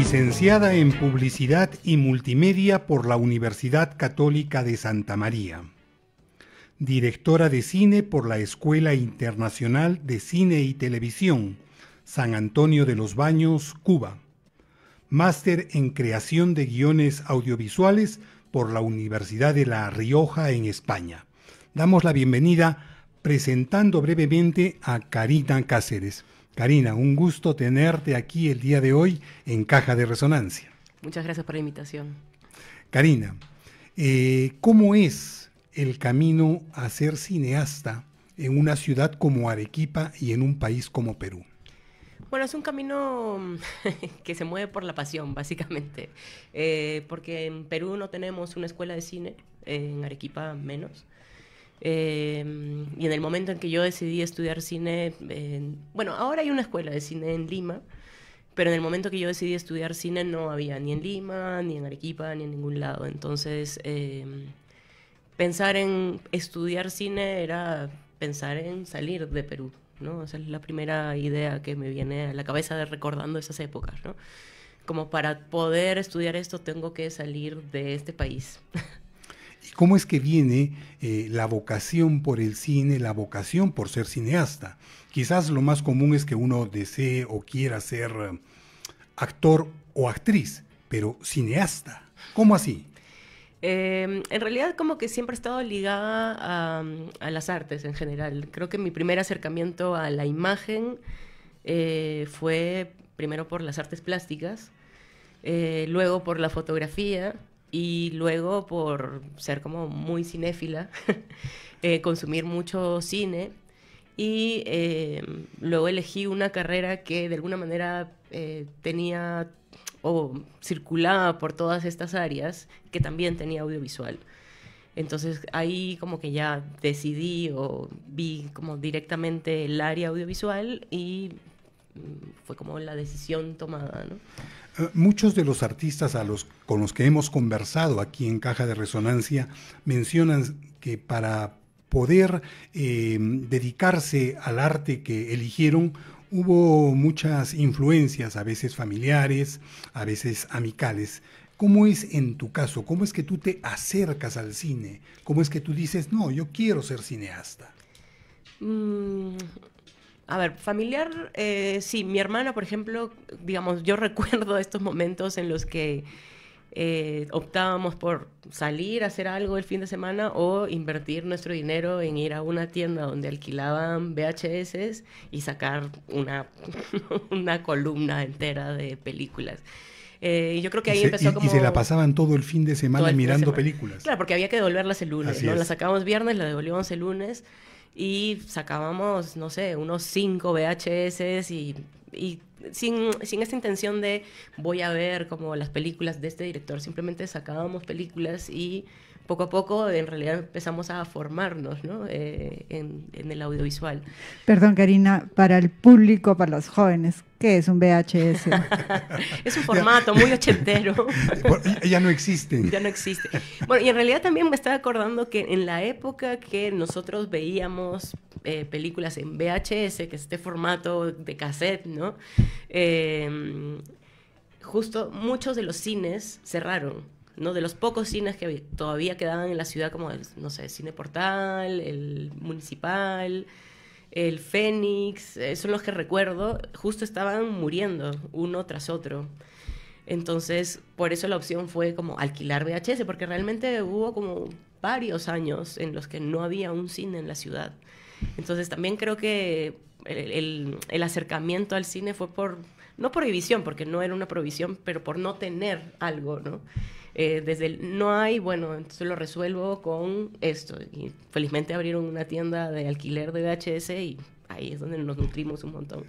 Licenciada en Publicidad y Multimedia por la Universidad Católica de Santa María. Directora de cine por la Escuela Internacional de Cine y Televisión, San Antonio de los Baños, Cuba. Máster en Creación de Guiones Audiovisuales por la Universidad de La Rioja en España. Damos la bienvenida presentando brevemente a Karina Cáceres. Karina, un gusto tenerte aquí el día de hoy en Caja de Resonancia. Muchas gracias por la invitación. Karina, ¿cómo es el camino a ser cineasta en una ciudad como Arequipa y en un país como Perú? Bueno, es un camino que se mueve por la pasión, básicamente, porque en Perú no tenemos una escuela de cine, en Arequipa menos. Y en el momento en que yo decidí estudiar cine, bueno, ahora hay una escuela de cine en Lima, pero en el momento que yo decidí estudiar cine no había ni en Lima, ni en Arequipa, ni en ningún lado. Entonces, pensar en estudiar cine era pensar en salir de Perú, ¿no? Esa es la primera idea que me viene a la cabeza recordando esas épocas, ¿no? Como para poder estudiar esto tengo que salir de este país. ¿Y cómo es que viene la vocación por el cine, la vocación por ser cineasta? Quizás lo más común es que uno desee o quiera ser actor o actriz, pero cineasta, ¿cómo así? En realidad como que siempre he estado ligada a las artes en general. Creo que mi primer acercamiento a la imagen fue primero por las artes plásticas, luego por la fotografía y luego por ser como muy cinéfila, consumir mucho cine y luego elegí una carrera que de alguna manera tenía o circulaba por todas estas áreas que también tenía audiovisual. Entonces ahí como que ya decidí o vi como directamente el área audiovisual y fue como la decisión tomada, ¿no? Muchos de los artistas con los que hemos conversado aquí en Caja de Resonancia mencionan que para poder dedicarse al arte que eligieron hubo muchas influencias, a veces familiares, a veces amicales. ¿Cómo es en tu caso? ¿Cómo es que tú te acercas al cine? ¿Cómo es que tú dices, no, yo quiero ser cineasta? A ver, familiar, sí, mi hermana, por ejemplo, digamos, yo recuerdo estos momentos en los que optábamos por salir a hacer algo el fin de semana o invertir nuestro dinero en ir a una tienda donde alquilaban VHS y sacar una columna entera de películas. Yo creo que ahí empezó como... Y se la pasaban todo el fin de semana mirando películas. Claro, porque había que devolverlas el lunes, Así ¿no? es. Las sacábamos viernes, las devolvíamos el lunes y sacábamos, no sé, unos 5 VHS y sin esta intención de voy a ver como las películas de este director, simplemente sacábamos películas y poco a poco en realidad empezamos a formarnos, ¿no? en el audiovisual. Perdón, Karina, para el público, para los jóvenes, ¿qué es un VHS? Es un formato muy ochentero. Ya no existen. Ya no existe. Bueno, y en realidad también me estaba acordando que en la época que nosotros veíamos películas en VHS, que es este formato de cassette, ¿no? Justo muchos de los cines cerraron, ¿no? De los pocos cines que todavía quedaban en la ciudad, como, no sé, Cine Portal, el Municipal, el Fénix, son los que recuerdo, justo estaban muriendo uno tras otro. Entonces, por eso la opción fue como alquilar VHS, porque realmente hubo como varios años en los que no había un cine en la ciudad. Entonces, también creo que el acercamiento al cine fue no prohibición, porque no era una prohibición, pero por no tener algo, ¿no? Desde el no hay, bueno, entonces lo resuelvo con esto. Y felizmente abrieron una tienda de alquiler de VHS y ahí es donde nos nutrimos un montón.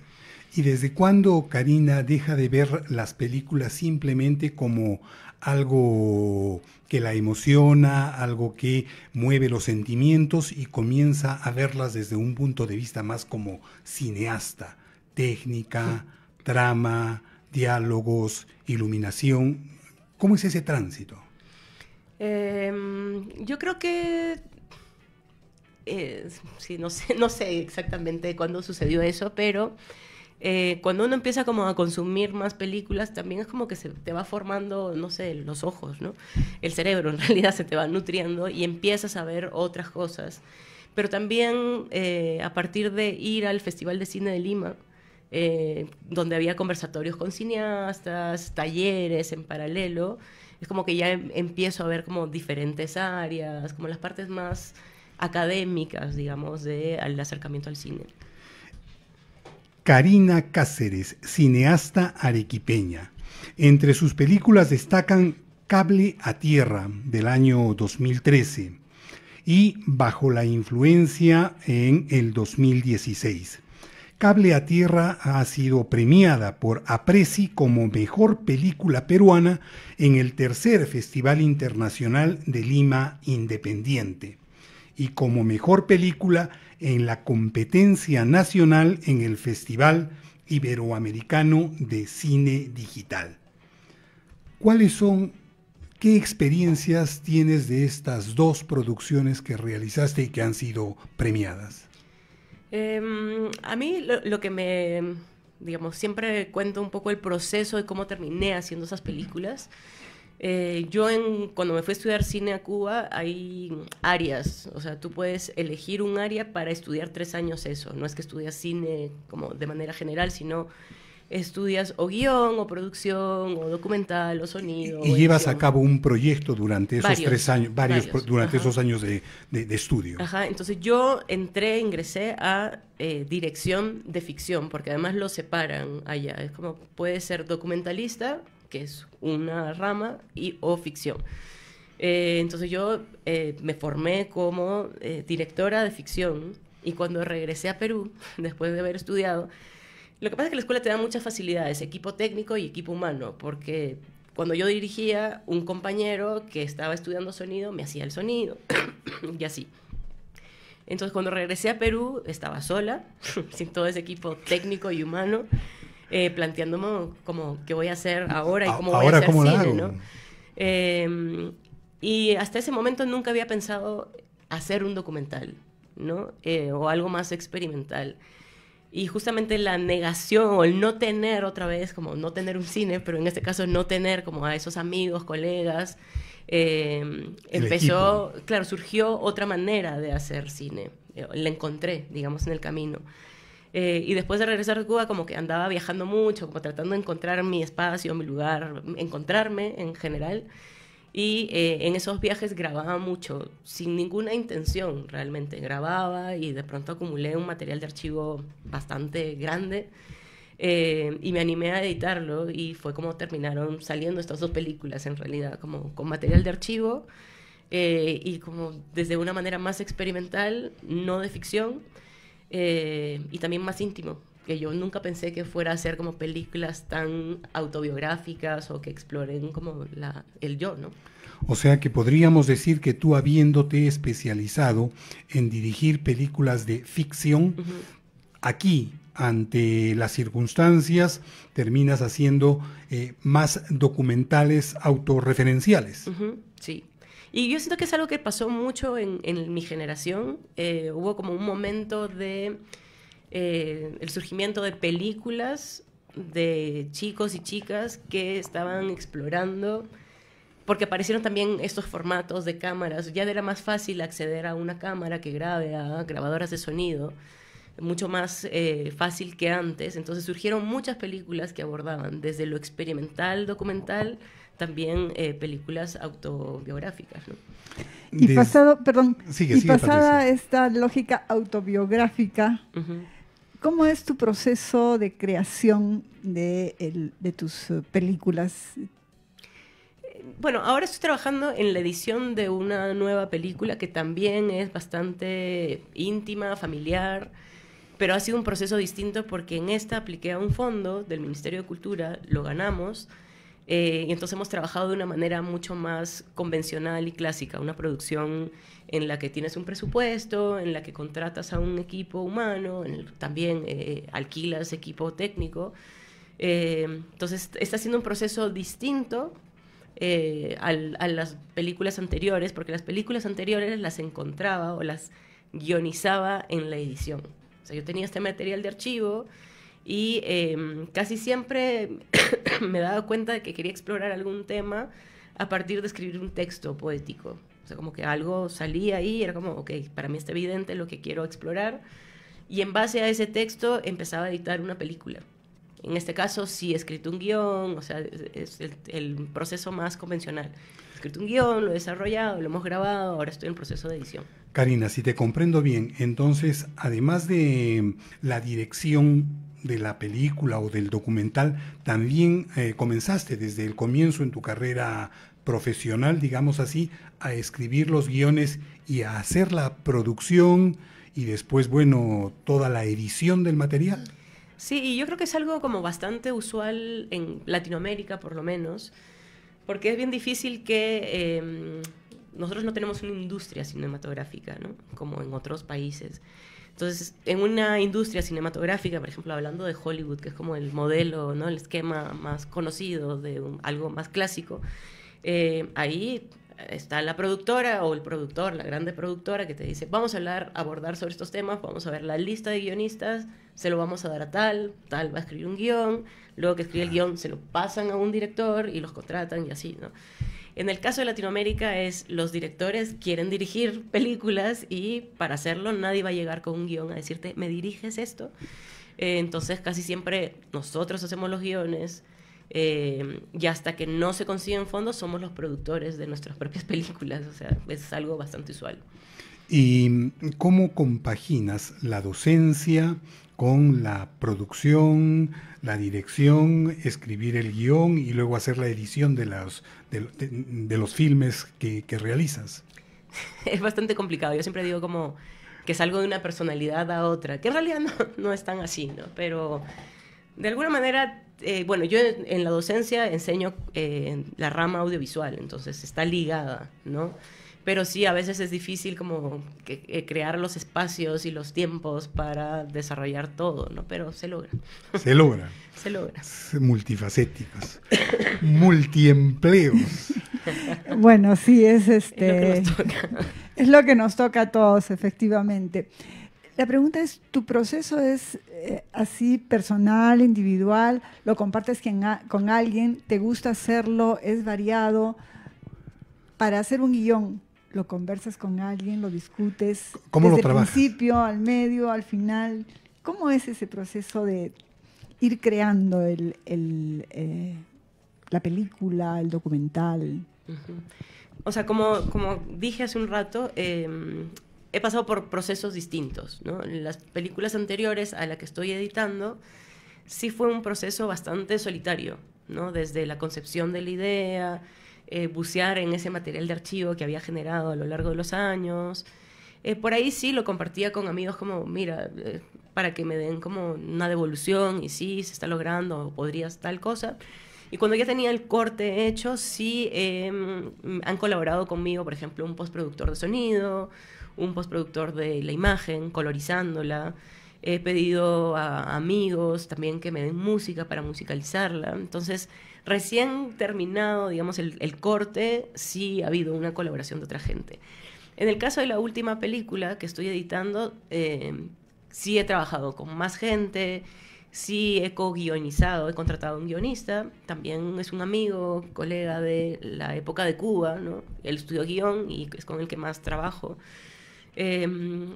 ¿Y desde cuándo Karina deja de ver las películas simplemente como algo que la emociona, algo que mueve los sentimientos y comienza a verlas desde un punto de vista más como cineasta? Técnica, trama, diálogos, iluminación. ¿Cómo es ese tránsito? Yo creo que sí, no sé exactamente cuándo sucedió eso, pero cuando uno empieza como a consumir más películas, también es como que se te va formando, no sé, los ojos, ¿no? El cerebro en realidad se te va nutriendo y empiezas a ver otras cosas. Pero también a partir de ir al Festival de Cine de Lima, donde había conversatorios con cineastas, talleres en paralelo, es como que ya empiezo a ver como diferentes áreas, como las partes más académicas, digamos, del acercamiento al cine. Karina Cáceres, cineasta arequipeña. Entre sus películas destacan Cable a Tierra, del año 2013, y Bajo la Influencia, en el 2016. Cable a Tierra ha sido premiada por Apreci como mejor película peruana en el tercer Festival Internacional de Lima Independiente y como mejor película en la competencia nacional en el Festival Iberoamericano de Cine Digital. ¿Qué experiencias tienes de estas dos producciones que realizaste y que han sido premiadas? A mí lo que digamos, siempre cuento un poco el proceso de cómo terminé haciendo esas películas. Cuando me fui a estudiar cine a Cuba, hay áreas, o sea, tú puedes elegir un área para estudiar 3 años eso. No es que estudias cine como de manera general, sino estudias o guión, o producción, o documental, o sonido. Y o llevas edición. a cabo un proyecto durante esos Varios, 3 años, durante ajá. esos años de estudio. Ajá, entonces yo ingresé a dirección de ficción, porque además lo separan allá. Es como, puede ser documentalista, que es una rama, o ficción. Entonces yo me formé como directora de ficción, y cuando regresé a Perú, después de haber estudiado, lo que pasa es que la escuela te da muchas facilidades, equipo técnico y equipo humano, porque cuando yo dirigía, un compañero que estaba estudiando sonido me hacía el sonido, y así. Entonces, cuando regresé a Perú, estaba sola, sin todo ese equipo técnico y humano, planteándome como qué voy a hacer ahora y cómo voy a hacer ¿cómo la cine, hago? ¿no? Y hasta ese momento nunca había pensado hacer un documental, ¿no? O algo más experimental. Y justamente la negación o el no tener otra vez, como no tener un cine, pero en este caso no tener como a esos amigos, colegas, empezó, claro, surgió otra manera de hacer cine. La encontré, digamos, en el camino. Y después de regresar a Cuba, como que andaba viajando mucho, como tratando de encontrar mi espacio, mi lugar, encontrarme en general. Y en esos viajes grababa mucho, sin ninguna intención realmente. Grababa y de pronto acumulé un material de archivo bastante grande y me animé a editarlo y fue como terminaron saliendo estas 2 películas en realidad, como con material de archivo y como desde una manera más experimental, no de ficción y también más íntimo, que yo nunca pensé que fuera a ser como películas tan autobiográficas o que exploren como el yo, ¿no? O sea que podríamos decir que tú, habiéndote especializado en dirigir películas de ficción, aquí, ante las circunstancias, terminas haciendo más documentales autorreferenciales. Sí. Y yo siento que es algo que pasó mucho en mi generación. Hubo como un momento de el surgimiento de películas de chicos y chicas que estaban explorando, porque aparecieron también estos formatos de cámaras. Ya era más fácil acceder a una cámara que grabe, a grabadoras de sonido, mucho más fácil que antes. Entonces surgieron muchas películas que abordaban desde lo experimental, documental, también películas autobiográficas, ¿no? Y pasada Patricia. esta lógica autobiográfica, ¿cómo es tu proceso de creación de tus películas? Bueno, ahora estoy trabajando en la edición de una nueva película que también es bastante íntima, familiar, pero ha sido un proceso distinto porque en esta apliqué a un fondo del Ministerio de Cultura, lo ganamos, y entonces hemos trabajado de una manera mucho más convencional y clásica, una producción en la que tienes un presupuesto, en la que contratas a un equipo humano, también alquilas equipo técnico. Entonces está siendo un proceso distinto a las películas anteriores, porque las películas anteriores las encontraba o las guionizaba en la edición. O sea, yo tenía este material de archivo Y casi siempre me daba cuenta de que quería explorar algún tema a partir de escribir un texto poético. O sea, como que algo salía ahí, era como, ok, para mí está evidente lo que quiero explorar. Y en base a ese texto empezaba a editar una película. En este caso sí he escrito un guión, o sea, es el proceso más convencional. He escrito un guión, lo he desarrollado, lo hemos grabado, ahora estoy en proceso de edición. Karina, si te comprendo bien, entonces, además de la dirección de la película o del documental, también comenzaste desde el comienzo en tu carrera profesional, digamos así, a escribir los guiones y a hacer la producción y después, bueno, toda la edición del material. Sí, y yo creo que es algo como bastante usual en Latinoamérica, por lo menos, porque es bien difícil que nosotros no tenemos una industria cinematográfica, ¿no? Como en otros países. Entonces, en una industria cinematográfica, por ejemplo, hablando de Hollywood, que es como el modelo, ¿no? El esquema más conocido de algo más clásico, ahí está la productora o el productor, la grande productora que te dice, vamos a abordar sobre estos temas, vamos a ver la lista de guionistas, se lo vamos a dar a tal va a escribir un guión, luego que escribe el guión se lo pasan a un director y los contratan y así, ¿no? En el caso de Latinoamérica los directores quieren dirigir películas y para hacerlo nadie va a llegar con un guión a decirte, ¿me diriges esto? Entonces casi siempre nosotros hacemos los guiones, y hasta que no se consiguen fondos somos los productores de nuestras propias películas, o sea, es algo bastante usual. ¿Y cómo compaginas la docencia con la producción, la dirección, escribir el guión y luego hacer la edición de los filmes que realizas? Es bastante complicado, yo siempre digo como que salgo de una personalidad a otra, que en realidad no es tan así, ¿no? Pero de alguna manera, bueno, yo en la docencia enseño la rama audiovisual, entonces está ligada, ¿no? Pero sí, a veces es difícil como crear los espacios y los tiempos para desarrollar todo, ¿no? Pero se logra. Se logra. Se logra. Multifacéticos. Multiempleos. Bueno, sí, es Es lo que nos toca. Es lo que nos toca a todos, efectivamente. La pregunta es, ¿tu proceso es así personal, individual? ¿Lo compartes con alguien? ¿Te gusta hacerlo? ¿Es variado? Para hacer un guión, ¿lo conversas con alguien? ¿Lo discutes? ¿Cómo lo desde el trabajas? principio, al medio, al final? ¿Cómo es ese proceso de ir creando la película, el documental? Uh-huh. O sea, como dije hace un rato, he pasado por procesos distintos, ¿no? Las películas anteriores a la que estoy editando sí fue un proceso bastante solitario, ¿no? Desde la concepción de la idea, bucear en ese material de archivo que había generado a lo largo de los años. Por ahí sí lo compartía con amigos como, mira, para que me den como una devolución y sí, se está logrando, o podrías tal cosa. Y cuando ya tenía el corte hecho, sí han colaborado conmigo, por ejemplo, un postproductor de sonido, un postproductor de la imagen, colorizándola. He pedido a amigos también que me den música para musicalizarla. Entonces, recién terminado, digamos, el corte, sí ha habido una colaboración de otra gente. En el caso de la última película que estoy editando, sí he trabajado con más gente, sí he co-guionizado, he contratado a un guionista, también es un amigo, colega de la época de Cuba, ¿no? Él estudió guión y es con el que más trabajo.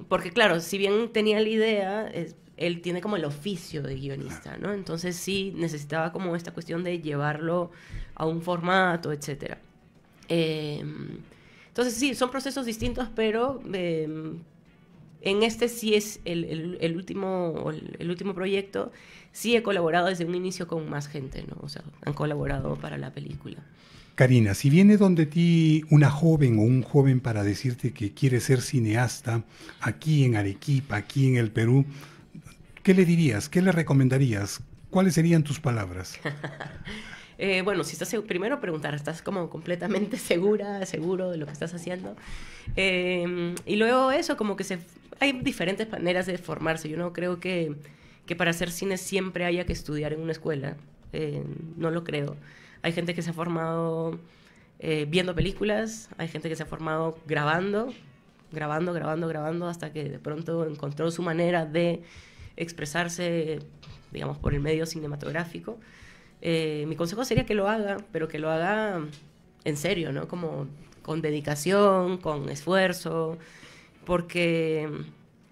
Porque claro, si bien tenía la idea, él tiene como el oficio de guionista, ¿no? Entonces sí necesitaba como esta cuestión de llevarlo a un formato, etc. Entonces sí, son procesos distintos, pero en este sí es el último proyecto, sí he colaborado desde un inicio con más gente, ¿no? O sea, han colaborado para la película. Karina, si viene donde ti una joven o un joven para decirte que quiere ser cineasta aquí en Arequipa, aquí en el Perú, ¿qué le dirías? ¿Qué le recomendarías? ¿Cuáles serían tus palabras? Bueno, si estás primero preguntar, ¿estás como completamente seguro de lo que estás haciendo? Y luego eso, como que hay diferentes maneras de formarse. Yo no creo que para hacer cine siempre haya que estudiar en una escuela. No lo creo. Hay gente que se ha formado viendo películas, hay gente que se ha formado grabando, hasta que de pronto encontró su manera de expresarse digamos, por el medio cinematográfico. Mi consejo sería que lo haga, pero que lo haga en serio, ¿no? Como con dedicación, con esfuerzo, porque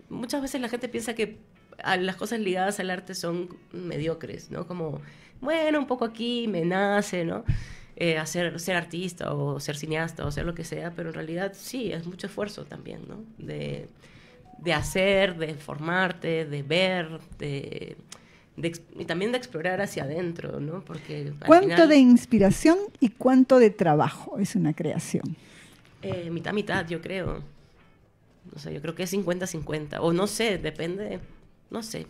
muchas veces la gente piensa que las cosas ligadas al arte son mediocres, ¿no? Como, bueno, un poco aquí me nace, ¿no? Ser artista o ser cineasta o ser lo que sea, pero en realidad sí, es mucho esfuerzo también, ¿no? De hacer, de formarte, de ver, y también de explorar hacia adentro, ¿no? Porque ¿Cuánto de inspiración y cuánto de trabajo es una creación? Mitad, yo creo. O sea, yo creo que es 50-50. O no sé, depende, no sé.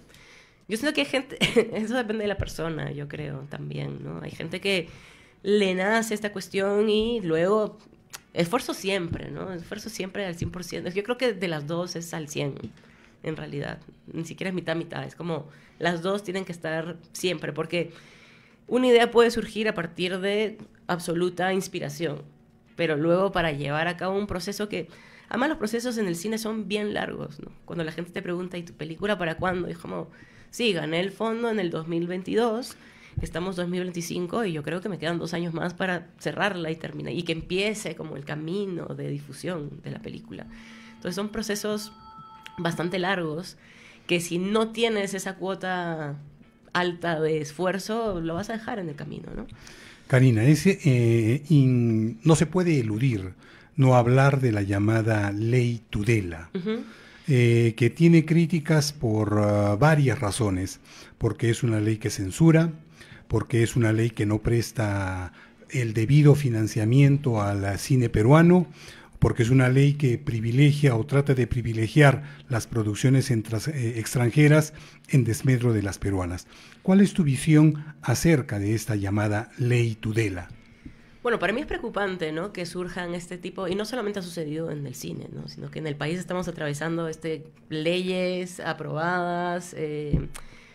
Yo siento que hay gente, eso depende de la persona, yo creo, también, ¿no? Hay gente que le nace esta cuestión y luego esfuerzo siempre, ¿no? Esfuerzo siempre al 100%. Yo creo que de las dos es al 100, en realidad. Ni siquiera es mitad. Es como las dos tienen que estar siempre, porque una idea puede surgir a partir de absoluta inspiración, pero luego para llevar a cabo un proceso que... Además, los procesos en el cine son bien largos, ¿no? Cuando la gente te pregunta, ¿y tu película para cuándo? Y es como, sí, gané el fondo en el 2022, estamos 2025 y yo creo que me quedan 2 años más para cerrarla y terminar, y que empiece como el camino de difusión de la película. Entonces son procesos bastante largos que si no tienes esa cuota alta de esfuerzo, lo vas a dejar en el camino, ¿no? Karina, no se puede eludir no hablar de la llamada Ley Tudela, que tiene críticas por varias razones, porque es una ley que censura, porque es una ley que no presta el debido financiamiento al cine peruano, porque es una ley que privilegia o trata de privilegiar las producciones extranjeras en desmedro de las peruanas. ¿Cuál es tu visión acerca de esta llamada Ley Tudela? Bueno, para mí es preocupante, ¿no?, que surjan este tipo, y no solamente ha sucedido en el cine, ¿no?, sino que en el país estamos atravesando leyes aprobadas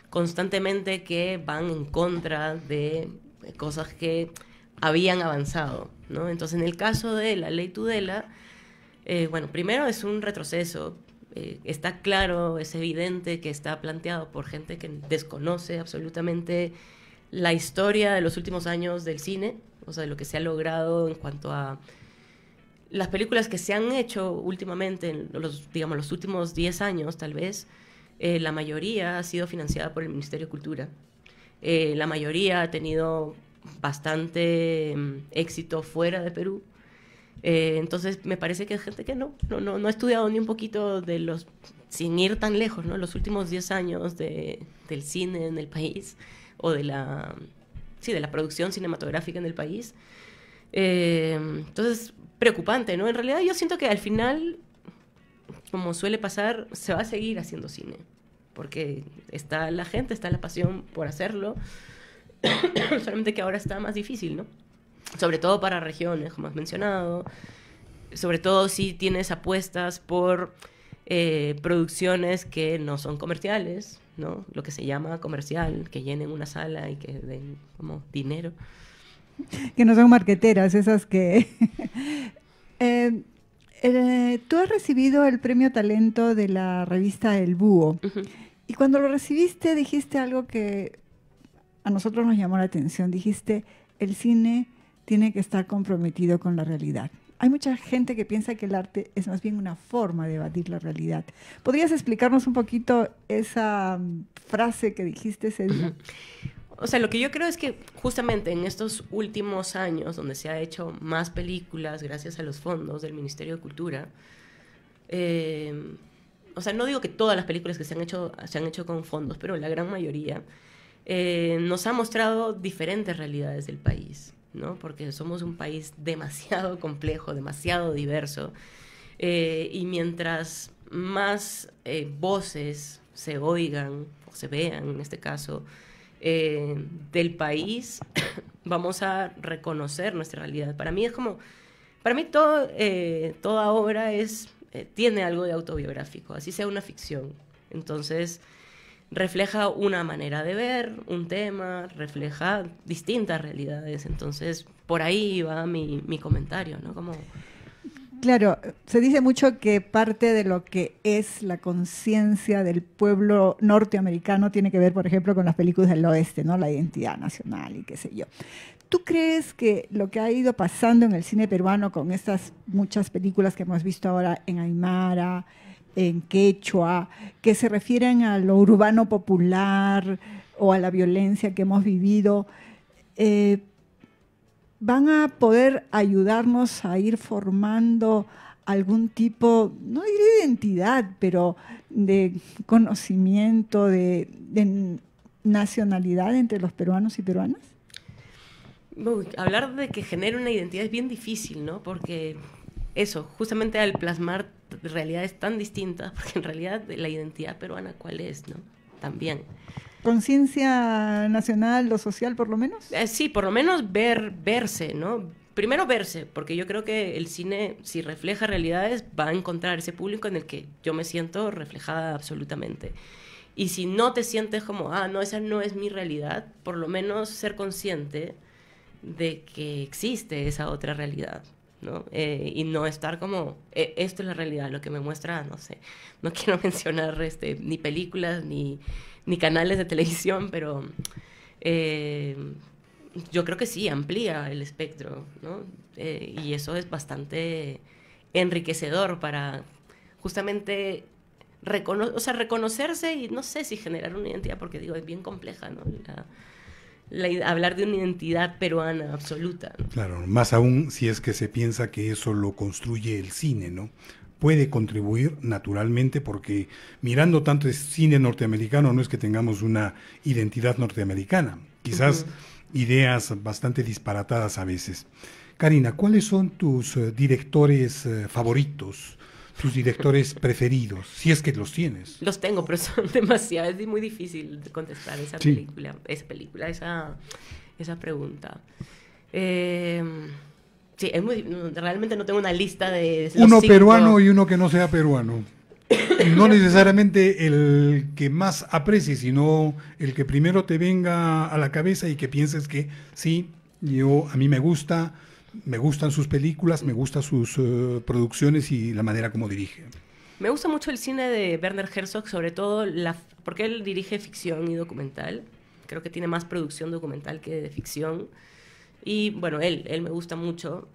constantemente que van en contra de cosas que habían avanzado, ¿no? Entonces, en el caso de la Ley Tudela, bueno, primero es un retroceso. Está claro, es evidente que está planteado por gente que desconoce absolutamente la historia de los últimos años del cine, o sea, de lo que se ha logrado en cuanto a las películas que se han hecho últimamente, en los últimos 10 años tal vez. La mayoría ha sido financiada por el Ministerio de Cultura. La mayoría ha tenido bastante éxito fuera de Perú. Entonces me parece que hay gente que no ha estudiado ni un poquito sin ir tan lejos, ¿no?, los últimos 10 años del cine en el país, o de la producción cinematográfica en el país. Entonces, preocupante, ¿no? En realidad yo siento que al final, como suele pasar, se va a seguir haciendo cine, porque está la gente, está la pasión por hacerlo, solamente que ahora está más difícil, ¿no? Sobre todo para regiones, como has mencionado, sobre todo si tienes apuestas por producciones que no son comerciales, ¿no?, lo que se llama comercial, que llenen una sala y que den como dinero. Que no son marqueteras, esas que... tú has recibido el premio Talento de la revista El Búho. Y cuando lo recibiste dijiste algo que a nosotros nos llamó la atención. Dijiste, el cine tiene que estar comprometido con la realidad. Hay mucha gente que piensa que el arte es más bien una forma de evadir la realidad. ¿Podrías explicarnos un poquito esa frase que dijiste ese día? O sea, lo que yo creo es que justamente en estos últimos años, donde se ha hecho más películas gracias a los fondos del Ministerio de Cultura, o sea, no digo que todas las películas que se han hecho con fondos, pero la gran mayoría nos ha mostrado diferentes realidades del país, ¿no? Porque somos un país demasiado complejo, demasiado diverso, y mientras más voces se oigan, o se vean en este caso, del país, vamos a reconocer nuestra realidad. Para mí toda obra tiene algo de autobiográfico, así sea una ficción. Entonces, refleja una manera de ver un tema, refleja distintas realidades. Entonces, por ahí va mi comentario, ¿no? Como... Claro, se dice mucho que parte de lo que es la conciencia del pueblo norteamericano tiene que ver, por ejemplo, con las películas del oeste, ¿no? La identidad nacional y qué sé yo. ¿Tú crees que lo que ha ido pasando en el cine peruano con estas muchas películas que hemos visto ahora en Aymara, en quechua, que se refieren a lo urbano popular o a la violencia que hemos vivido, van a poder ayudarnos a ir formando algún tipo, no diré de identidad, pero de conocimiento, de nacionalidad entre los peruanos y peruanas? Uy, hablar de que genere una identidad es bien difícil, ¿no? Porque eso, justamente al plasmar realidades tan distintas, porque en realidad la identidad peruana, ¿cuál es, no? También. ¿Conciencia nacional o social, por lo menos? Sí, por lo menos verse, ¿no? Primero verse, porque yo creo que el cine, si refleja realidades, va a encontrar ese público en el que yo me siento reflejada absolutamente. Y si no te sientes como, no, esa no es mi realidad, por lo menos ser consciente de que existe esa otra realidad, ¿no? Y no estar como, esto es la realidad, lo que me muestra, no sé, no quiero mencionar ni películas ni canales de televisión, pero yo creo que sí, amplía el espectro, ¿no? Y eso es bastante enriquecedor para justamente reconocerse y no sé si generar una identidad, porque digo, es bien compleja, ¿no? Hablar de una identidad peruana absoluta, ¿no? Claro, más aún si es que se piensa que eso lo construye el cine, ¿no? Puede contribuir naturalmente porque mirando tanto el cine norteamericano no es que tengamos una identidad norteamericana, quizás ideas bastante disparatadas a veces. Karina, ¿cuáles son tus directores favoritos, tus directores preferidos, si es que los tienes? Los tengo, pero son demasiados, es muy difícil de contestar esa pregunta. Sí, realmente no tengo una lista de uno peruano y uno que no sea peruano. No necesariamente el que más aprecie, sino el que primero te venga a la cabeza y que pienses que sí, a mí me gustan sus películas, me gustan sus producciones y la manera como dirige. Me gusta mucho el cine de Werner Herzog, sobre todo porque él dirige ficción y documental. Creo que tiene más producción documental que de ficción. Y bueno, él me gusta mucho.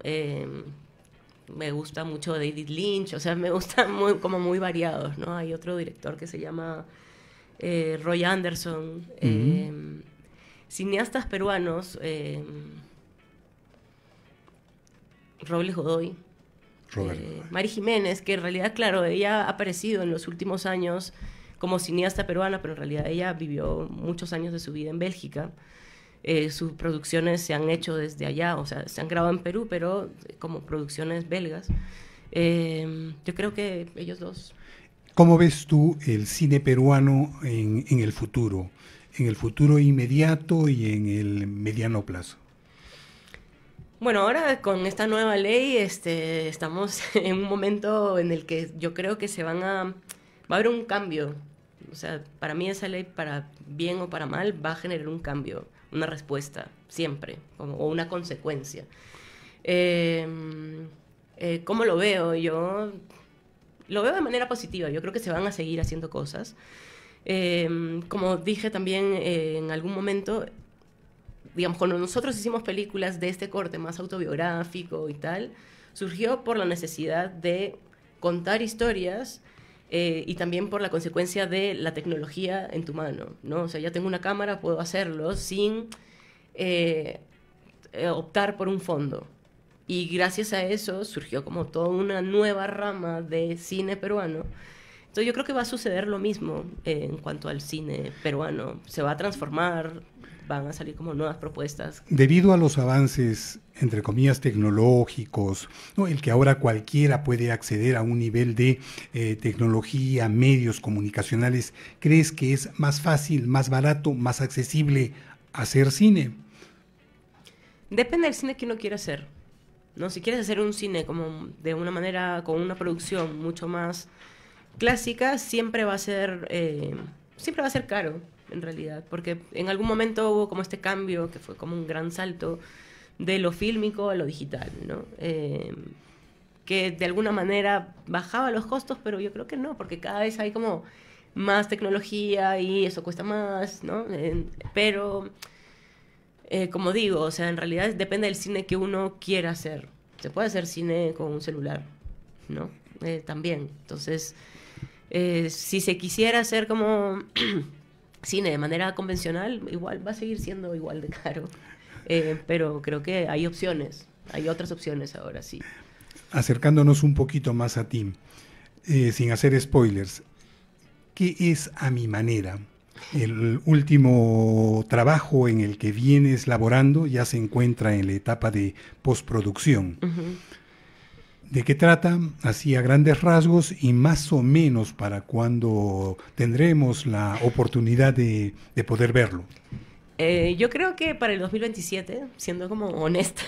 Me gusta mucho David Lynch, o sea, me gusta como muy variados, ¿no? Hay otro director que se llama Roy Anderson. Cineastas peruanos, Robles Godoy, Mari Jiménez, que en realidad, claro, ella ha aparecido en los últimos años como cineasta peruana, pero en realidad ella vivió muchos años de su vida en Bélgica. Sus producciones se han hecho desde allá, o sea, se han grabado en Perú, pero como producciones belgas. Yo creo que ellos dos. ¿Cómo ves tú el cine peruano en el futuro inmediato y en el mediano plazo? Bueno, ahora con esta nueva ley estamos en un momento en el que yo creo que va a haber un cambio. O sea, para mí esa ley, para bien o para mal, va a generar un cambio, una respuesta, siempre, o una consecuencia. ¿Cómo lo veo? Yo lo veo de manera positiva. Yo creo que se van a seguir haciendo cosas. Como dije también en algún momento, digamos, cuando nosotros hicimos películas de este corte más autobiográfico y tal, surgió por la necesidad de contar historias y también por la consecuencia de la tecnología en tu mano, ¿no? O sea, ya tengo una cámara, puedo hacerlo sin optar por un fondo. Y gracias a eso surgió como toda una nueva rama de cine peruano. Entonces yo creo que va a suceder lo mismo en cuanto al cine peruano. Se va a transformar, van a salir como nuevas propuestas. Debido a los avances, entre comillas, tecnológicos, ¿no? El que ahora cualquiera puede acceder a un nivel de tecnología, medios comunicacionales, ¿crees que es más fácil, más barato, más accesible hacer cine? Depende del cine que uno quiera hacer, ¿no? Si quieres hacer un cine como de una manera, con una producción mucho más clásica, siempre va a ser caro, en realidad, porque en algún momento hubo como este cambio que fue como un gran salto de lo fílmico a lo digital, ¿no? que de alguna manera bajaba los costos, pero yo creo que no, porque cada vez hay como más tecnología y eso cuesta más, ¿no? Pero, como digo, o sea, en realidad depende del cine que uno quiera hacer. Se puede hacer cine con un celular, ¿no? También. Entonces, si se quisiera hacer como cine de manera convencional, igual va a seguir siendo igual de caro. Pero creo que hay opciones, hay otras opciones ahora, sí. Acercándonos un poquito más a ti, sin hacer spoilers, ¿qué es A Mi Manera? El último trabajo en el que vienes laborando ya se encuentra en la etapa de postproducción. Uh-huh. ¿De qué trata? Así a grandes rasgos y más o menos para cuando tendremos la oportunidad de poder verlo. Yo creo que para el 2027, siendo como honesta,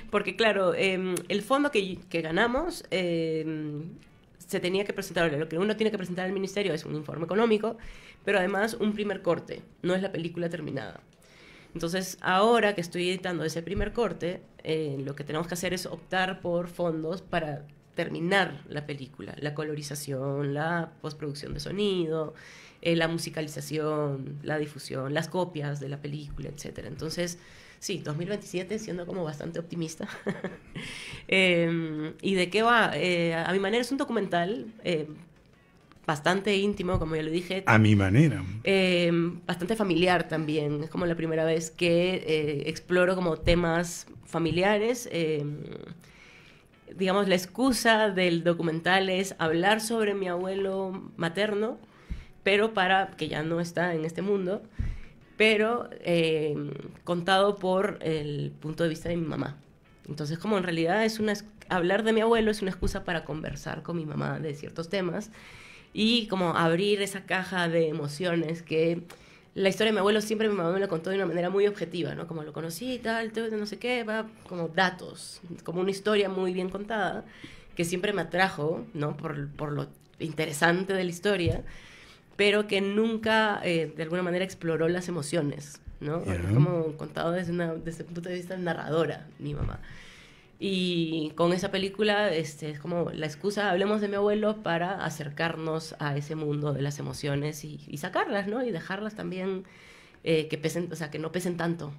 porque claro, el fondo que ganamos se tenía que presentar, lo que uno tiene que presentar al ministerio es un informe económico, pero además un primer corte, no es la película terminada. Entonces, ahora que estoy editando ese primer corte, lo que tenemos que hacer es optar por fondos para terminar la película, la colorización, la postproducción de sonido, la musicalización, la difusión, las copias de la película, etc. Entonces, sí, 2027 siendo como bastante optimista. ¿Y de qué va? A mi manera es un documental bastante íntimo, como ya lo dije. A mi manera. Bastante familiar también. Es como la primera vez que exploro como temas familiares. Digamos, la excusa del documental es hablar sobre mi abuelo materno, pero que ya no está en este mundo, pero contado por el punto de vista de mi mamá. Entonces, como en realidad hablar de mi abuelo es una excusa para conversar con mi mamá de ciertos temas y como abrir esa caja de emociones que la historia de mi abuelo siempre mi mamá me lo contó de una manera muy objetiva, ¿no? Como lo conocí y tal, no sé qué, va como datos, como una historia muy bien contada que siempre me atrajo, ¿no? Por lo interesante de la historia, pero que nunca de alguna manera exploró las emociones, ¿no? Yeah. Es como contado desde el punto de vista narradora, mi mamá. Y con esa película es como la excusa, hablemos de mi abuelo para acercarnos a ese mundo de las emociones y sacarlas, ¿no? Y dejarlas también que pesen, o sea, que no pesen tanto,